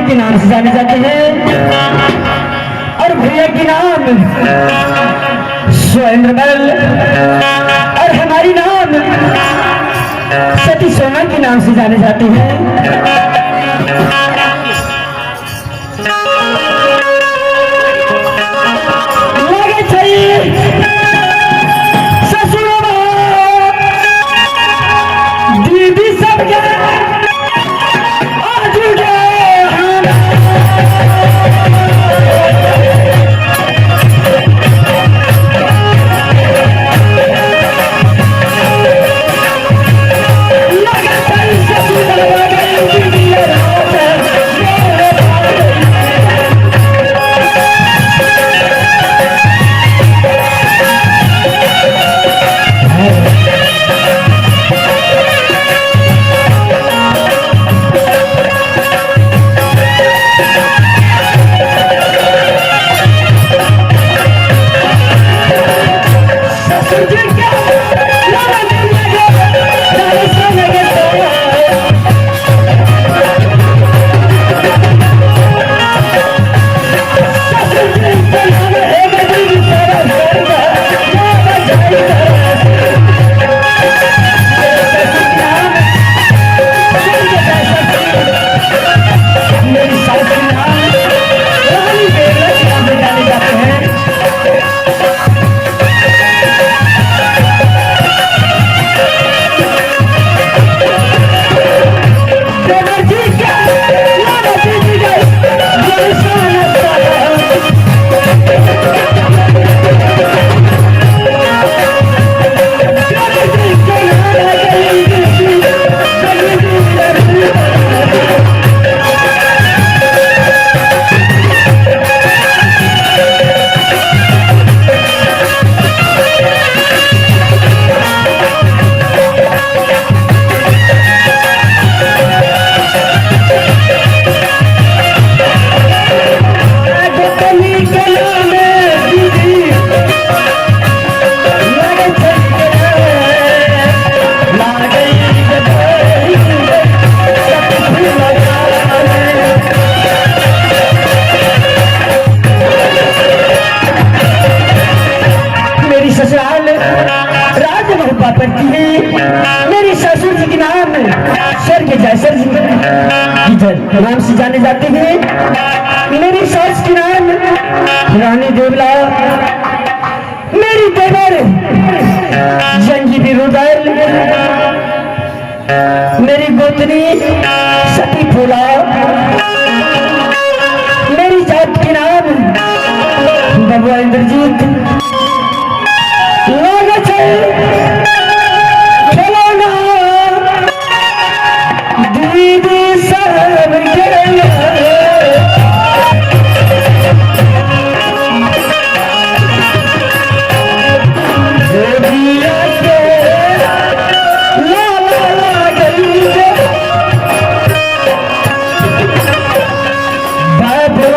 के नाम से जाने जाते हैं और भैया के नाम सुरेंद्र और हमारी नाम सती सोना के नाम से जाने जाते हैं। वो पापड़ की है मेरी ससुर जी के नाम सर के जैसर जी के नाम से जाने जाते हैं। मेरी सास के नाम रानी देवला, मेरी देवर जंजीबी रुदल, मेरी गोतनी सती फूला, मेरी जात के नाम बबुआ इंद्रजीत। लागत है खिलौना दीदी सब खेला, दिया के लाला गई बाबू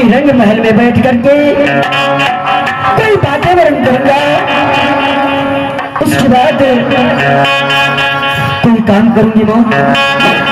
रंग महल में बैठ करके कोई बातें वर्ण करूंगा, उसके बाद कोई काम करूंगी मैं।